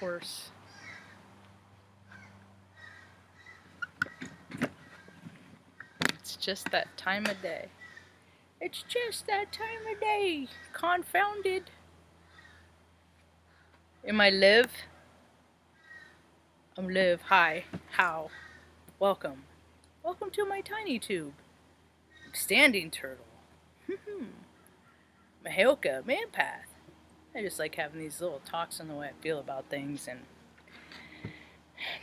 course. It's just that time of day. It's just that time of day. Confounded. Am I live? I'm live. Hi. How? Welcome. Welcome to my tiny tube. Standing turtle. Mahalka, manpath. I just like having these little talks on the way I feel about things, and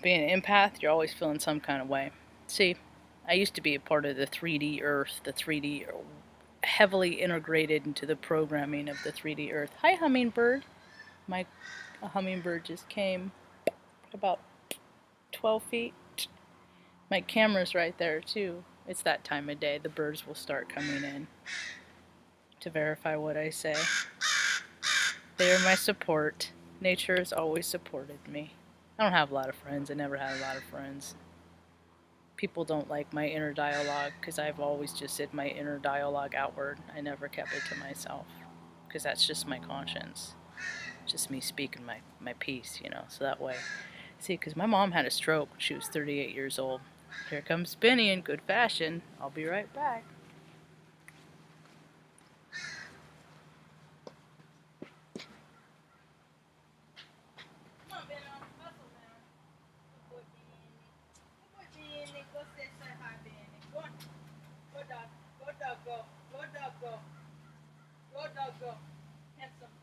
being an empath, you're always feeling some kind of way. See, I used to be a part of the 3D Earth, the 3D heavily integrated into the programming of the 3D Earth. Hi, hummingbird. My hummingbird just came about 12 feet. My camera's right there too. It's that time of day. The birds will start coming in to verify what I say. They are my support. Nature has always supported me. I don't have a lot of friends. I never had a lot of friends. People don't like my inner dialogue because I've always just said my inner dialogue outward. I never kept it to myself because that's just my conscience. Just me speaking my piece, you know, so that way. See, because my mom had a stroke when she was 38 years old. Here comes Benny in good fashion. I'll be right back. Come on, Benny, hustle now. Good boy, Benny. Good boy, Benny. Go say hi, Benny. Go on. Go, dog. Go, dog, go. Go, dog, go. Go, dog, go. Handsome.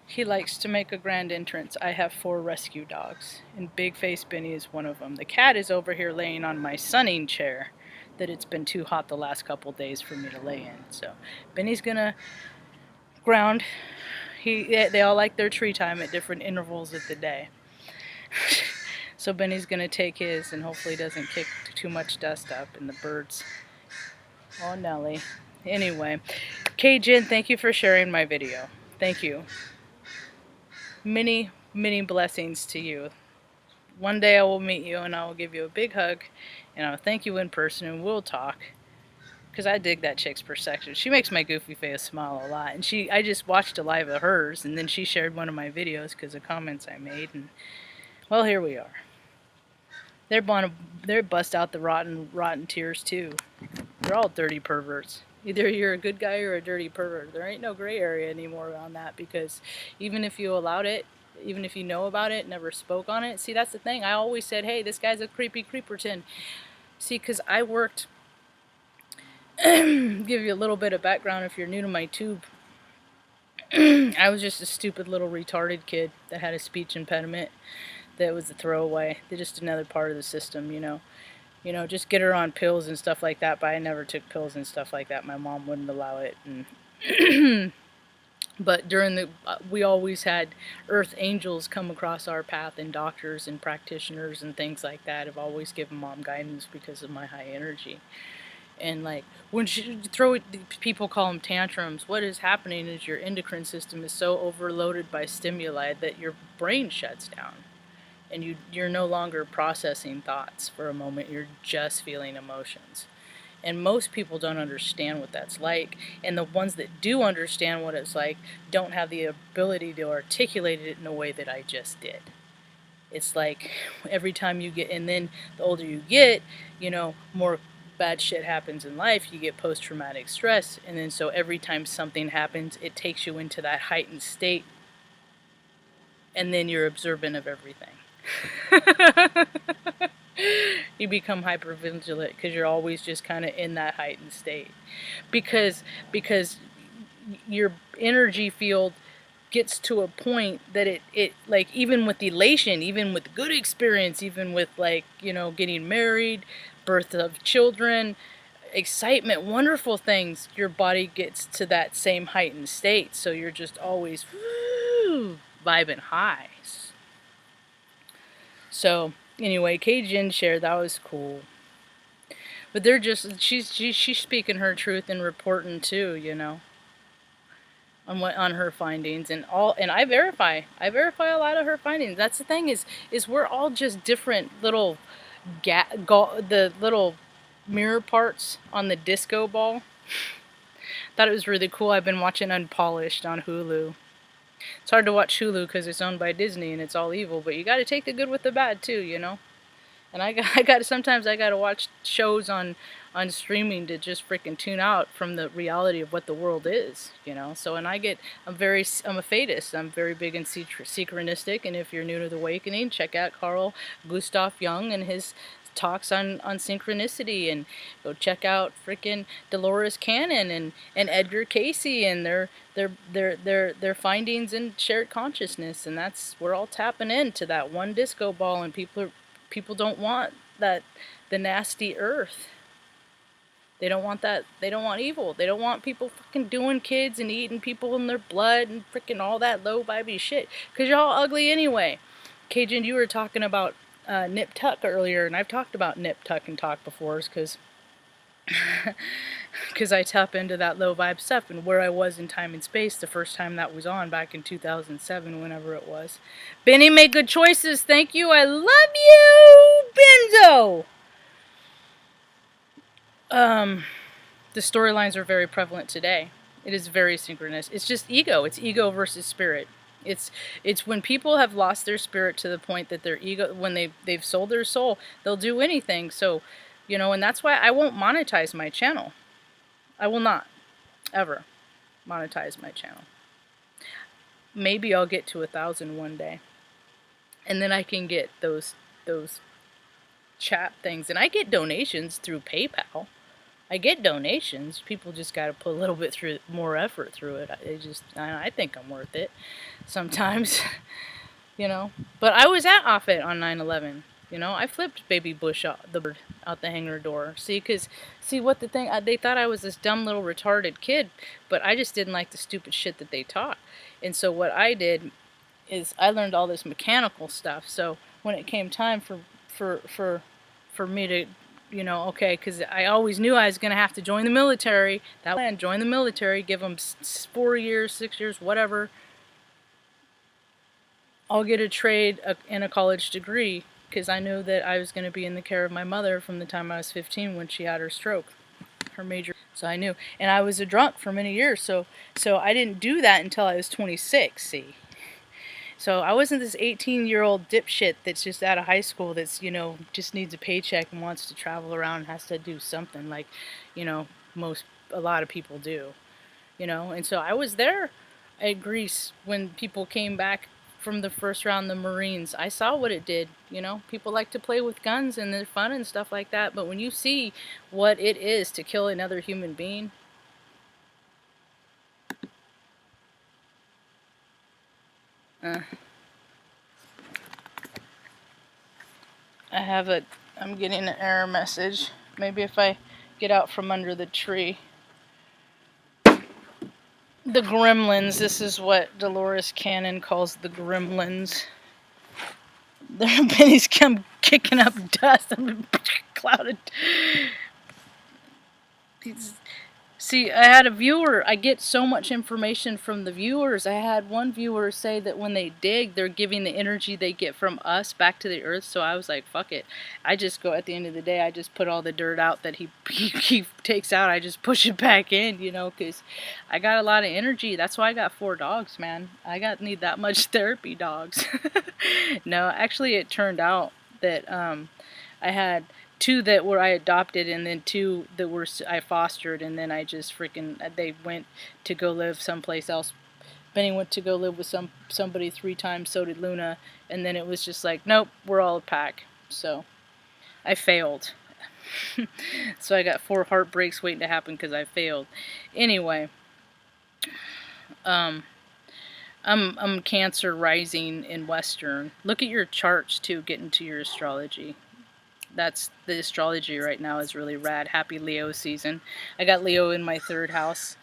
He likes to make a grand entrance. I have 4 rescue dogs, and Big Face Benny is one of them. The cat is over here laying on my sunning chair that it's been too hot the last couple days for me to lay in. So Benny's gonna ground. They all like their tree time at different intervals of the day. So Benny's gonna take his and hopefully doesn't kick too much dust up, and the birds. Oh, Nelly. Anyway, Kajin, thank you for sharing my video. Thank you. Many, many blessings to you. One day I will meet you and I will give you a big hug and I'll thank you in person and we'll talk. Because I dig that chick's perspective. She makes my goofy face smile a lot. And I just watched a live of hers and then she shared one of my videos because of comments I made. And well, here we are. They're bust out the rotten tears too. They're all dirty perverts. Either you're a good guy or a dirty pervert. There ain't no gray area anymore on that, because even if you allowed it, even if you know about it, never spoke on it. See, that's the thing. I always said, hey, this guy's a creepy creeperton. See, because I worked, give you a little bit of background if you're new to my tube. I was just a stupid little retarded kid that had a speech impediment that was a throwaway. They're just another part of the system, you know. You know, just get her on pills and stuff like that, but I never took pills and stuff like that. My mom wouldn't allow it. And but during we always had earth angels come across our path, and doctors and practitioners and things like that have always given mom guidance because of my high energy. And like when people call them tantrums, what is happening is your endocrine system is so overloaded by stimuli that your brain shuts down. And you're no longer processing thoughts for a moment, you're just feeling emotions. And most people don't understand what that's like, and the ones that do understand what it's like don't have the ability to articulate it in a way that I just did. It's like every time you get, and then the older you get, you know, more bad shit happens in life, you get post-traumatic stress, and then so every time something happens, it takes you into that heightened state, and then you're observant of everything. You become hypervigilant because you're always just kind of in that heightened state, because your energy field gets to a point that it like, even with elation, even with good experience, even with, like, you know, getting married, birth of children, excitement, wonderful things, your body gets to that same heightened state, so you're just always vibing high. So anyway, Kajin shared, that was cool. But they're just, she's speaking her truth and reporting too, you know, on her findings, and I verify a lot of her findings. That's the thing, is we're all just different little the little mirror parts on the disco ball. Thought it was really cool. I've been watching Unpolished on Hulu. It's hard to watch Hulu because it's owned by Disney and it's all evil, but you got to take the good with the bad too, you know. And I got sometimes I got to watch shows on streaming to just freaking tune out from the reality of what the world is, you know. So and I'm a fatist. I'm very big in synchronistic, and if you're new to the awakening, check out Carl Gustav Jung and his talks on synchronicity, and go check out freaking Dolores Cannon and Edgar Casey and their findings in shared consciousness, and that's we're all tapping into that one disco ball, and people don't want that, the nasty earth. They don't want that. They don't want evil. They don't want people fucking doing kids and eating people in their blood and freaking all that low vibey shit. Cause y'all ugly anyway. Cajun, you were talking about nip tuck earlier, and I've talked about nip tuck and talk before, because I tap into that low vibe stuff, and where I was in time and space the first time that was on back in 2007, whenever it was. Benny made good choices. Thank you. I love you, Benzo. The storylines are very prevalent today. It is very synchronous. It's just ego. It's ego versus spirit. It's when people have lost their spirit to the point that their ego, when they've sold their soul, they'll do anything. So, you know, and that's why I won't monetize my channel. I will not ever monetize my channel. Maybe I'll get to 1,000 one day, and then I can get those chat things, and I get donations through PayPal. I get donations. People just got to put a little bit more effort through it. I think I'm worth it sometimes, you know. But I was at Offit on 9/11. You know, I flipped Baby Bush out the hangar door. See, what the thing, they thought I was this dumb little retarded kid, but I just didn't like the stupid shit that they taught. And so what I did is I learned all this mechanical stuff. So when it came time for me to, you know, okay, because I always knew I was going to have to join the military. That plan, join the military, give them 4 years, 6 years, whatever. I'll get a trade and a college degree, because I knew that I was going to be in the care of my mother from the time I was 15 when she had her stroke, her major. So I knew, and I was a drunk for many years. So I didn't do that until I was 26. See. So I wasn't this 18-year-old dipshit that's just out of high school that's, you know, just needs a paycheck and wants to travel around and has to do something like, you know, a lot of people do, you know. And so I was there at Greece when people came back from the first round, the Marines. I saw what it did, you know. People like to play with guns and they're fun and stuff like that, but when you see what it is to kill another human being, I'm getting an error message. Maybe if I get out from under the tree. The gremlins, this is what Dolores Cannon calls the gremlins. Benny's come kicking up dust. I'm clouded. See, I had a viewer. I get so much information from the viewers. I had one viewer say that when they dig, they're giving the energy they get from us back to the earth. So I was like, fuck it. I just go, at the end of the day, I just put all the dirt out that he takes out. I just push it back in, you know, because I got a lot of energy. That's why I got 4 dogs, man. Need that much therapy dogs. No, actually, it turned out that I had 2 that were I adopted, and then 2 that I fostered, and then I just they went to go live someplace else. Benny went to go live with somebody 3 times, so did Luna, and then it was just like, nope, we're all a pack. So I failed. So I got 4 heartbreaks waiting to happen because I failed. Anyway, I'm Cancer rising in Western. Look at your charts too, get into your astrology. That's the astrology right now is really rad. Happy Leo season. I got Leo in my 3rd house.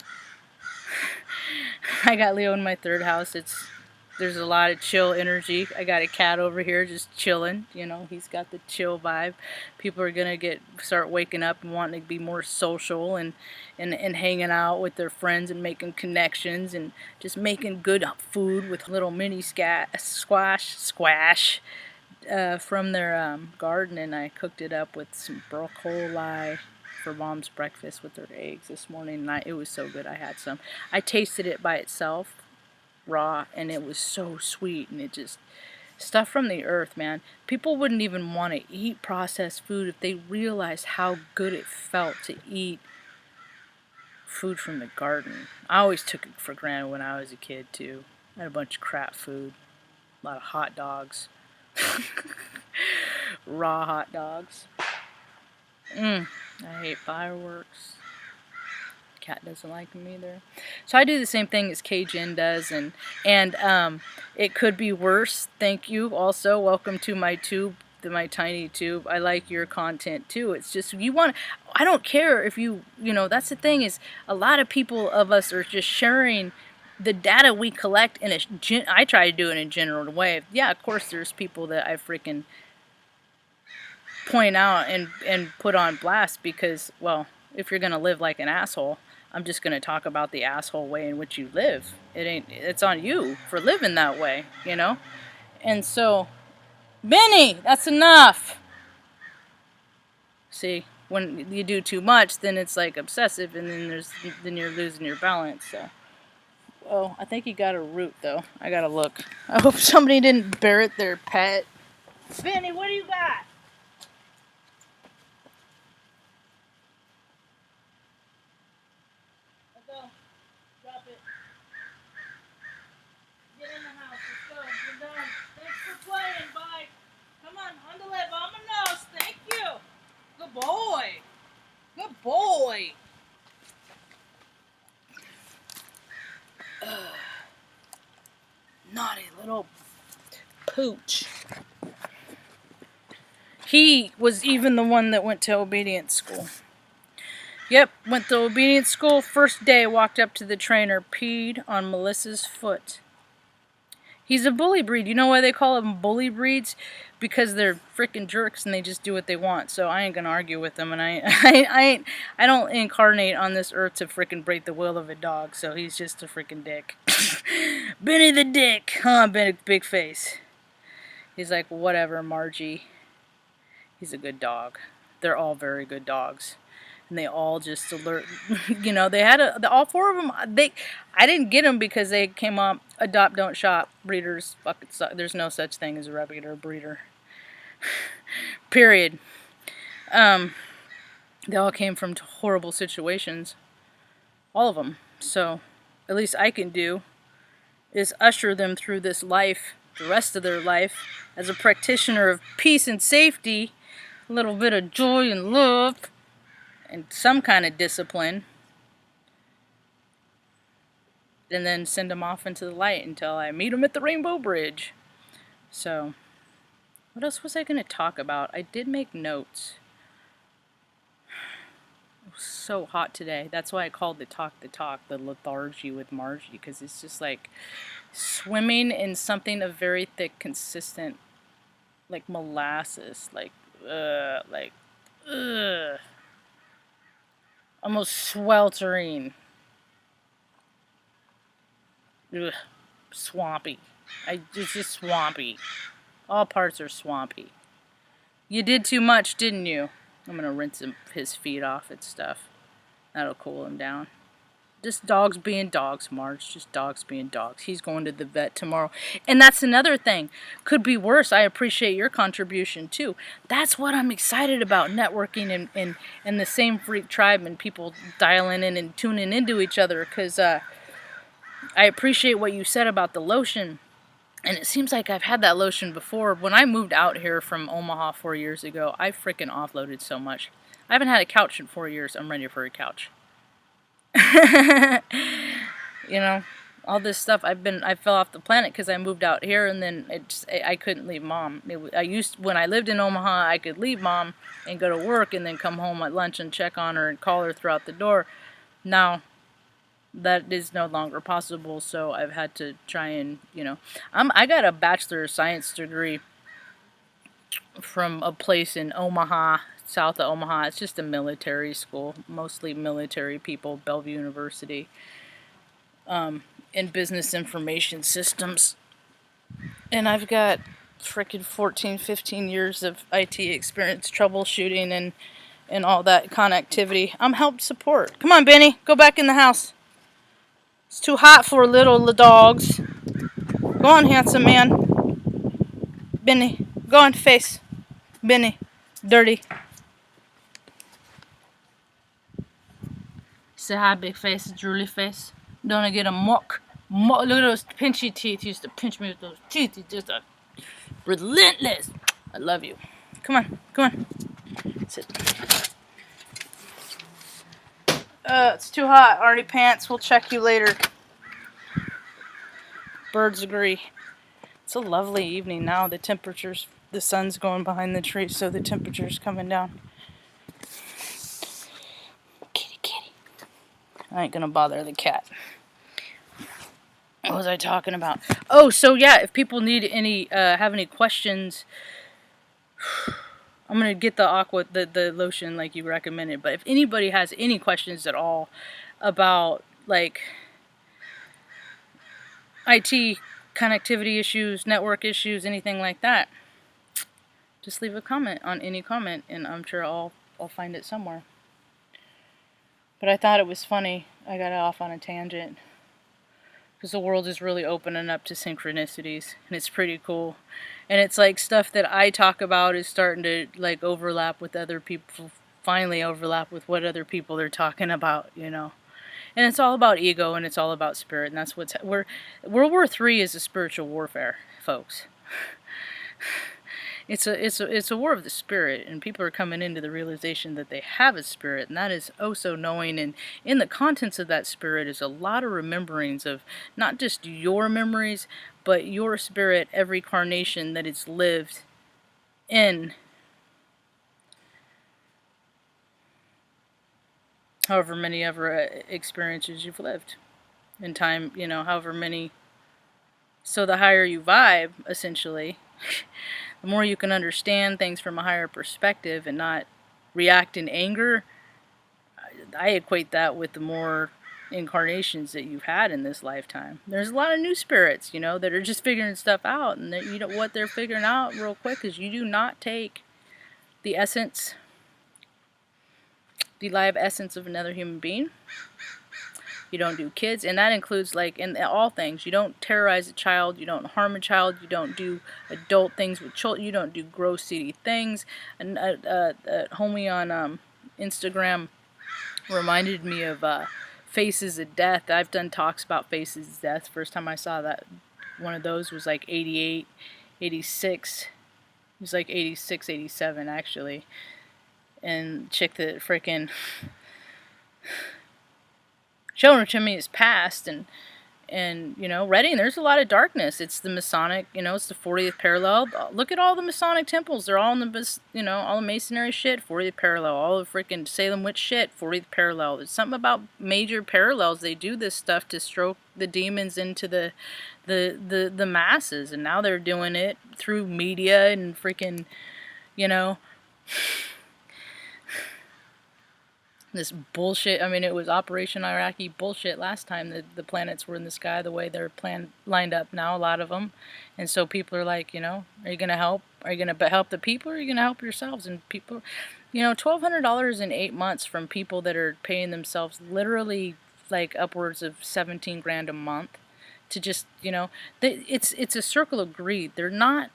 There's a lot of chill energy. I got a cat over here just chilling. You know, he's got the chill vibe. People are gonna start waking up and wanting to be more social and hanging out with their friends and making connections and just making good food with little mini squash. From their garden, and I cooked it up with some broccoli for Mom's breakfast with her eggs this morning, and it was so good. I had some. I tasted it by itself, raw, and it was so sweet, and it just, stuff from the earth, man. People wouldn't even want to eat processed food if they realized how good it felt to eat food from the garden. I always took it for granted when I was a kid, too. I had a bunch of crap food. A lot of hot dogs. Raw hot dogs. I hate fireworks. Cat doesn't like them either. So I do the same thing as Cajun does, and it could be worse. Thank you. Also, welcome to my tube, my tiny tube. I like your content too. It's just I don't care if you know. That's the thing, is a lot of people of us are just sharing the data we collect in I try to do it in a general way. Yeah, of course, there's people that I freaking point out and put on blast because, well, if you're gonna live like an asshole, I'm just gonna talk about the asshole way in which you live. It's on you for living that way, you know? And so, Benny, that's enough. See, when you do too much, then it's like obsessive, and then you're losing your balance. So, oh, I think he got a root though. I gotta look. I hope somebody didn't bury their pet. Benny, what do you got? Let's go. Drop it. Get in the house. Let's go. We're done. Thanks for playing. Bye. Come on the lip. On my nose. Thank you. Good boy. Good boy. Naughty little pooch. He was even the one that went to obedience school. Yep, went to obedience school. First day, walked up to the trainer, peed on Melissa's foot. He's a bully breed. You know why they call them bully breeds? Because they're freaking jerks and they just do what they want. So I ain't gonna argue with them, and I don't incarnate on this earth to freaking break the will of a dog. So he's just a freaking dick. Benny the dick, huh? Benny big face. He's like, whatever, Margie. He's a good dog. They're all very good dogs. And they all just alert, you know, they had all four of them, I didn't get them because they came up, adopt, don't shop, breeders, fucking suck. There's no such thing as a regular breeder. Period. They all came from horrible situations. All of them. So, at least I can do is usher them through this life, the rest of their life, as a practitioner of peace and safety, a little bit of joy and love, and some kind of discipline, and then send them off into the light until I meet them at the Rainbow Bridge. So, what else was I going to talk about? I did make notes. It was so hot today. That's why I called the lethargy with Margie, because it's just like swimming in something of very thick, consistent, like molasses, almost sweltering. Ugh, swampy. It's just swampy. All parts are swampy. You did too much, didn't you? I'm gonna rinse his feet off and stuff. That'll cool him down. Just dogs being dogs, Marge. Just dogs being dogs. He's going to the vet tomorrow. And that's another thing. Could be worse. I appreciate your contribution, too. That's what I'm excited about, networking and the same freak tribe and people dialing in and tuning into each other. Because I appreciate what you said about the lotion. And it seems like I've had that lotion before. When I moved out here from Omaha 4 years ago, I freaking offloaded so much. I haven't had a couch in 4 years. I'm ready for a couch. You know, all this stuff. I fell off the planet because I moved out here, and then I couldn't leave Mom. When I lived in Omaha, I could leave Mom and go to work, and then come home at lunch and check on her and call her throughout the door. Now, that is no longer possible, so I've had to try and, you know, I got a Bachelor of Science degree from a place in Omaha, south of Omaha. It's just a military school, mostly military people, Bellevue University, in business information systems. And I've got freaking 14, 15 years of IT experience troubleshooting and all that connectivity. I'm help support. Come on, Benny, go back in the house. It's too hot for little dogs. Go on, handsome man. Benny, go on, face. Benny, dirty. Say hi, big face, drooly face. Don't I get a muck? Look at those pinchy teeth. He used to pinch me with those teeth. He's just relentless. I love you. Come on, come on. Sit. It's too hot. Already pants. We'll check you later. Birds agree. It's a lovely evening now. The temperatures, the sun's going behind the tree, so the temperature's coming down. Kitty, kitty. I ain't gonna bother the cat. What was I talking about? Oh, so yeah, if people need any, have any questions, I'm gonna get the aqua, the lotion like you recommended. But if anybody has any questions at all about like IT connectivity issues, network issues, anything like that, just leave a comment on any comment, and I'm sure I'll find it somewhere. But I thought it was funny. I got off on a tangent because the world is really opening up to synchronicities, and it's pretty cool. And it's like stuff that I talk about is starting to like overlap with other people, finally overlap with what other people are talking about, you know. And it's all about ego, and it's all about spirit, and that's what's World War III is a spiritual warfare, folks. It's a war of the spirit, and people are coming into the realization that they have a spirit, and that is oh so knowing. And in the contents of that spirit is a lot of rememberings of not just your memories, but your spirit, every carnation that it's lived in, however many ever experiences you've lived in time, you know, however many. So the higher you vibe, essentially, the more you can understand things from a higher perspective and not react in anger. I equate that with the more incarnations that you've had in this lifetime. There's a lot of new spirits, you know, that are just figuring stuff out, and you know what they're figuring out real quick is you do not take the essence, the live essence of another human being. You don't do kids, and that includes like in all things. You don't terrorize a child, you don't harm a child, you don't do adult things with children, you don't do gross, seedy things. And homie on Instagram reminded me of Faces of Death. I've done talks about Faces of Death. First time I saw that, one of those was like 88, 86. It was like 86, 87 actually. And chick that freaking showing it to me is past, and you know, Reading, there's a lot of darkness. It's the Masonic, you know, it's the 40th parallel. Look at all the Masonic temples. They're all in the, you know, all the masonry shit, 40th parallel. All the freaking Salem witch shit, 40th parallel. There's something about major parallels. They do this stuff to stroke the demons into the masses, and now they're doing it through media and freaking, you know, this bullshit. I mean, it was Operation Iraqi bullshit last time that the planets were in the sky the way they're lined up now, a lot of them. And so people are like, you know, are you going to help? Are you going to help the people, or are you going to help yourselves? And people, you know, $1,200 in 8 months from people that are paying themselves literally like upwards of 17 grand a month to just, you know, it's a circle of greed. They're not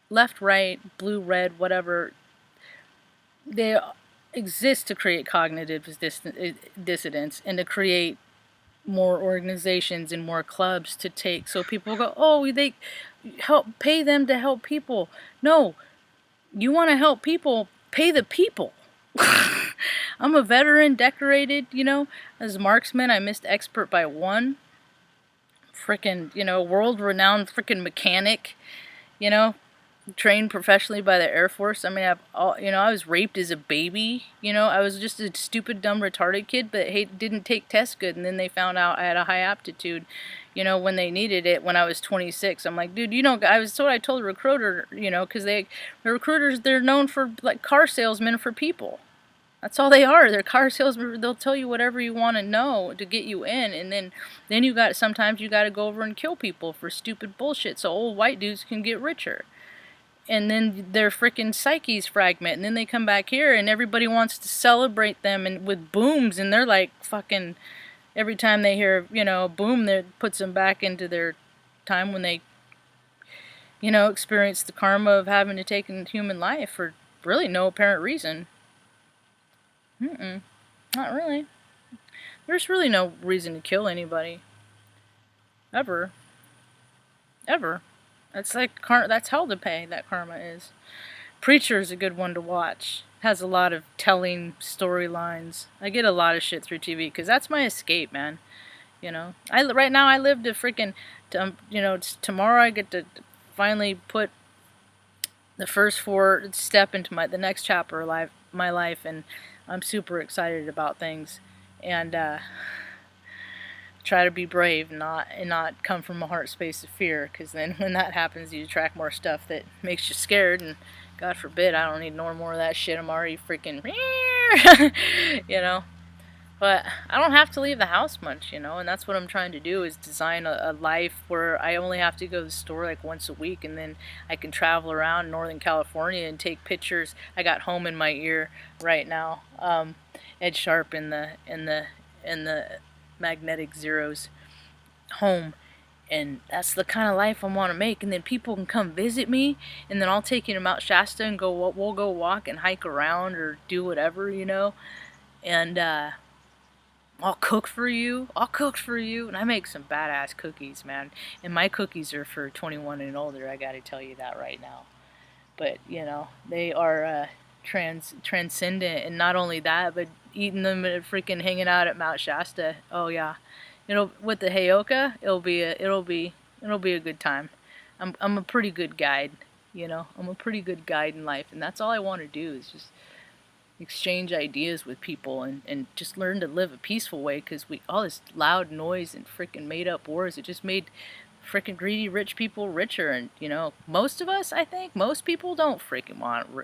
left, right, blue, red, whatever. They exist to create cognitive dissidence and to create more organizations and more clubs to take. So people go, oh, they pay them to help people. No, you want to help people, pay the people. I'm a veteran, decorated, you know, as a marksman. I missed expert by one. Freaking, you know, world-renowned freaking mechanic, you know, trained professionally by the Air Force. I mean, you know, I was raped as a baby. You know, I was just a stupid, dumb, retarded kid, but didn't take tests good. And then they found out I had a high aptitude, you know, when they needed it when I was 26. I'm like, dude, you know, I told the recruiter, you know, because the recruiters, they're known for like car salesmen for people. That's all they are. They're car salesmen. They'll tell you whatever you want to know to get you in, and then sometimes you got to go over and kill people for stupid bullshit so old white dudes can get richer. and then their freaking psyches fragment, and then they come back here and everybody wants to celebrate them and with booms, and they're like fucking, every time they hear, you know, a boom, that puts them back into their time when they, you know, experience the karma of having to take a human life for really no apparent reason. Not really. There's really no reason to kill anybody. Ever. Ever. That's like, that's hell to pay, that karma is. Preacher's a good one to watch. Has a lot of telling storylines. I get a lot of shit through TV because that's my escape, man. You know, right now I live to freaking, you know, tomorrow I get to finally put the first step into the next chapter of my life, and I'm super excited about things, and try to be brave, and not come from a heart space of fear, because then when that happens, you attract more stuff that makes you scared, and God forbid, I don't need no more of that shit. I'm already freaking, you know. But I don't have to leave the house much, you know, and that's what I'm trying to do, is design a life where I only have to go to the store like once a week, and then I can travel around Northern California and take pictures. I got Home in my ear right now, Ed Sharp in the Magnetic Zeros, Home. And that's the kind of life I want to make. And then people can come visit me, and then I'll take you to Mount Shasta and we'll go walk and hike around or do whatever, you know. And I'll cook for you. And I make some badass cookies, man. And my cookies are for 21 and older, I gotta tell you that right now. But, you know, they are transcendent. And not only that, but eating them and freaking hanging out at Mount Shasta. Oh, yeah. With the Heyoka, it'll be a good time. I'm a pretty good guide, you know. I'm a pretty good guide in life, and that's all I want to do, is just exchange ideas with people and just learn to live a peaceful way, because all this loud noise and freaking made up wars, it just made freaking greedy rich people richer. And, you know, most of us, I think most people don't freaking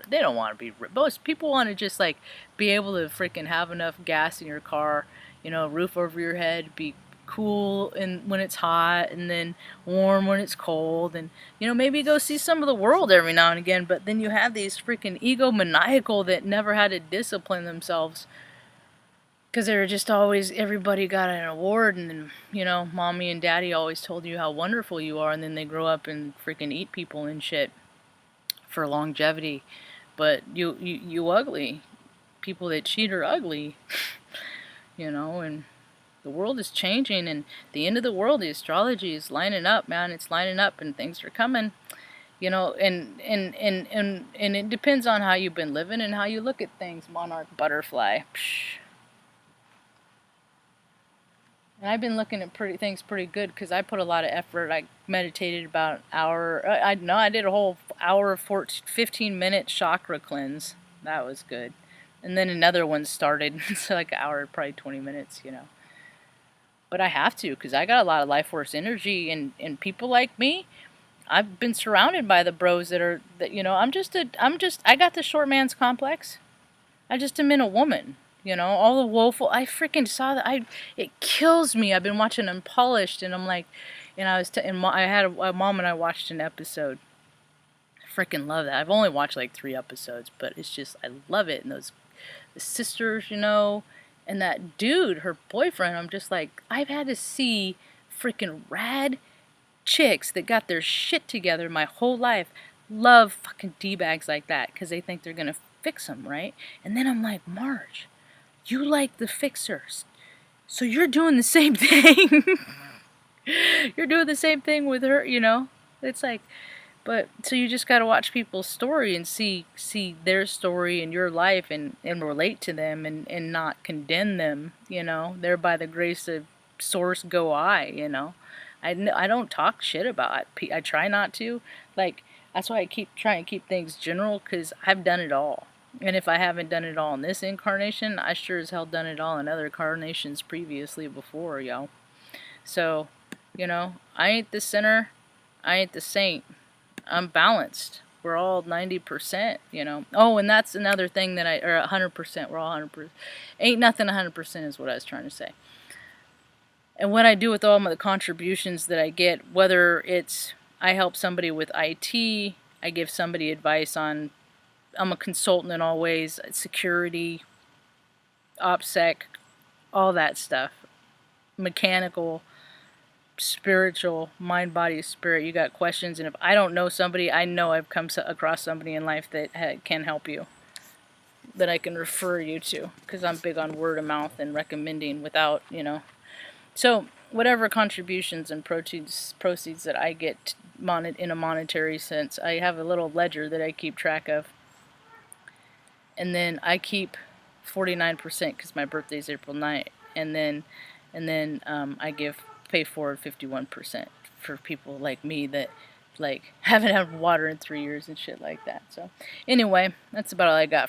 they don't want to be rich. Most people want to just like be able to freaking have enough gas in your car, you know, roof over your head, be cool when it's hot, and then warm when it's cold, and, you know, maybe go see some of the world every now and again. But then you have these freaking egomaniacal that never had to discipline themselves, because they were just always, everybody got an award, and then, you know, mommy and daddy always told you how wonderful you are, and then they grow up and freaking eat people and shit for longevity. But you ugly. People that cheat are ugly. You know, and the world is changing, and the end of the world, the astrology is lining up, man. It's lining up, and things are coming, you know, and it depends on how you've been living and how you look at things, monarch butterfly. Psh. And I've been looking at things pretty good, because I put a lot of effort. I meditated about an hour. I did a whole hour, 15-minute chakra cleanse. That was good. And then another one started. So like an hour, probably 20 minutes, you know. But I have to, because I got a lot of life force energy, and people like me, I've been surrounded by the bros that you know, I got the short man's complex. I just am in a woman, you know, all the woeful, I freaking saw that, it kills me. I've been watching Unpolished, and I'm like, and I had a mom and I watched an episode. I freaking love that. I've only watched like 3 episodes, but it's just, I love it. And the sisters, you know, and that dude, her boyfriend, I'm just like, I've had to see freaking rad chicks that got their shit together my whole life love fucking D-bags like that, because they think they're going to fix them, right? And then I'm like, Marge, you like the fixers, so you're doing the same thing. You're doing the same thing with her, you know? It's like, but, so you just got to watch people's story and see their story in your life, and relate to them, and not condemn them, you know. There by the grace of source go I, you know. I don't talk shit about it. I try not to. Like, that's why I keep trying to keep things general, because I've done it all. And if I haven't done it all in this incarnation, I sure as hell done it all in other incarnations previously before, yo. So, you know, I ain't the sinner. I ain't the saint. I'm balanced. We're all 90%, you know. Oh, and that's another thing that or 100%. We're all 100%. Ain't nothing 100% is what I was trying to say. And what I do with all the contributions that I get, whether it's I help somebody with IT, I give somebody advice on, I'm a consultant in all ways, security, OPSEC, all that stuff. Mechanical, spiritual, mind, body, spirit. You got questions, and if I don't know somebody, I know I've come across somebody in life that can help you, that I can refer you to, because I'm big on word of mouth and recommending without, So whatever contributions and proceeds that I get in a monetary sense, I have a little ledger that I keep track of, and then I keep 49% because my birthday's April 9th, and then I pay forward 51% for people like me that haven't had water in 3 years and shit like that. So anyway, that's about all I got